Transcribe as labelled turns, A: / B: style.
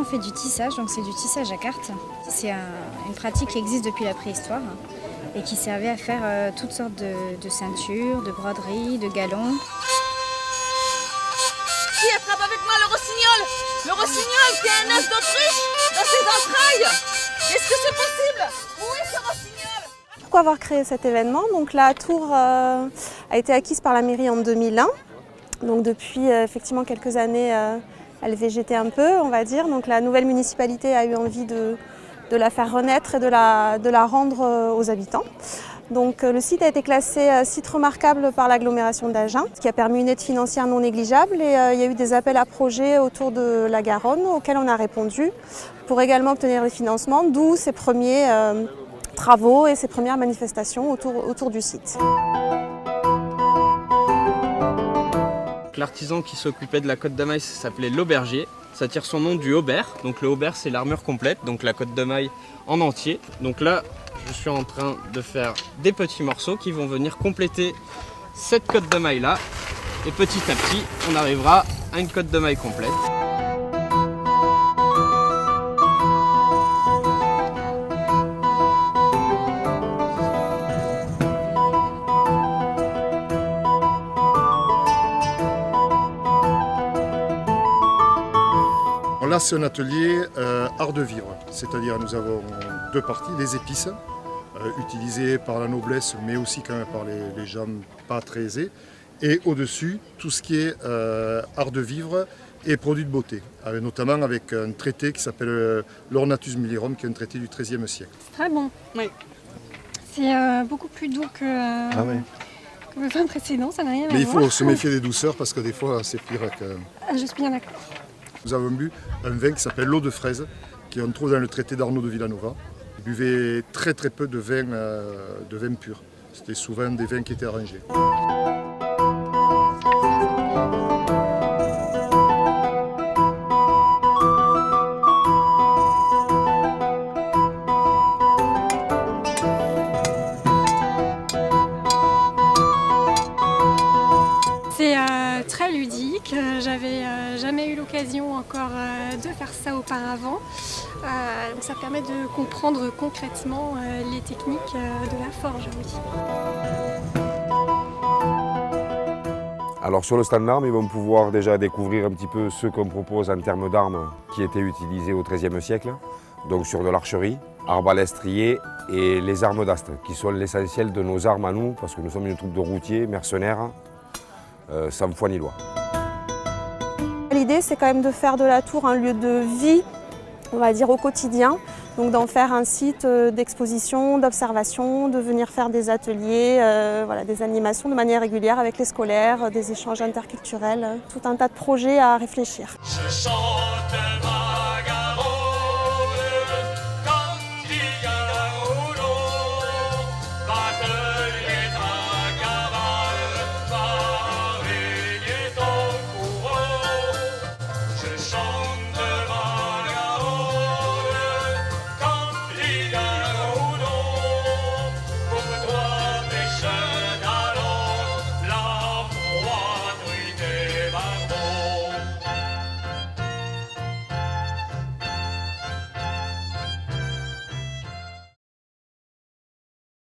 A: fait du tissage, donc c'est du tissage à cartes. C'est une pratique qui existe depuis la préhistoire et qui servait à faire toutes sortes de ceintures, de broderies, de galons.
B: Qui attrape avec moi le rossignol? Le rossignol qui a un œuf d'autruche dans ses entrailles. Est-ce que c'est possible? Où est ce rossignol?
C: Pourquoi avoir créé cet événement? Donc la tour a été acquise par la mairie en 2001. Donc depuis effectivement quelques années, elle végétait un peu, on va dire. Donc la nouvelle municipalité a eu envie de la faire renaître et de la rendre aux habitants. Donc le site a été classé site remarquable par l'agglomération d'Agen, ce qui a permis une aide financière non négligeable, et il y a eu des appels à projets autour de la Garonne auxquels on a répondu pour également obtenir des financements, d'où ces premiers travaux et ces premières manifestations autour du site.
D: L'artisan qui s'occupait de la côte de maille s'appelait l'aubergier. Ça tire son nom du haubert. Donc le haubert, c'est l'armure complète, donc la côte de maille en entier. Donc là, je suis en train de faire des petits morceaux qui vont venir compléter cette côte de maille là. Et petit à petit, on arrivera à une côte de maille complète.
E: Là, c'est un atelier art de vivre, c'est-à-dire nous avons deux parties, les épices, utilisées par la noblesse, mais aussi quand même par les gens pas très aisés, et au-dessus, tout ce qui est art de vivre et produits de beauté, notamment avec un traité qui s'appelle l'Ornatus Mulierum, qui est un traité du XIIIe siècle.
F: C'est très bon, oui. C'est beaucoup plus doux que le vin précédent, ça n'a rien à voir.
E: Mais il faut se méfier des douceurs parce que des fois, c'est pire que...
F: Je suis bien d'accord.
E: Nous avons bu un vin qui s'appelle l'eau de fraise, qu'on trouve dans le traité d'Arnaud de Villanova. Ils buvaient très peu de vin pur. C'était souvent des vins qui étaient arrangés.
F: C'est très ludique, j'avais jamais eu l'occasion encore de faire ça auparavant. Donc ça permet de comprendre concrètement les techniques de la forge, oui.
G: Alors sur le stand d'armes, ils vont pouvoir déjà découvrir un petit peu ce qu'on propose en termes d'armes qui étaient utilisées au XIIIe siècle. Donc sur de l'archerie, arbalète striée et les armes d'astre, qui sont l'essentiel de nos armes à nous, parce que nous sommes une troupe de routiers, mercenaires, sans foi ni loi.
C: L'idée, c'est quand même de faire de la tour un lieu de vie, on va dire au quotidien, donc d'en faire un site d'exposition, d'observation, de venir faire des ateliers, des animations de manière régulière avec les scolaires, des échanges interculturels, tout un tas de projets à réfléchir.
H: Je chante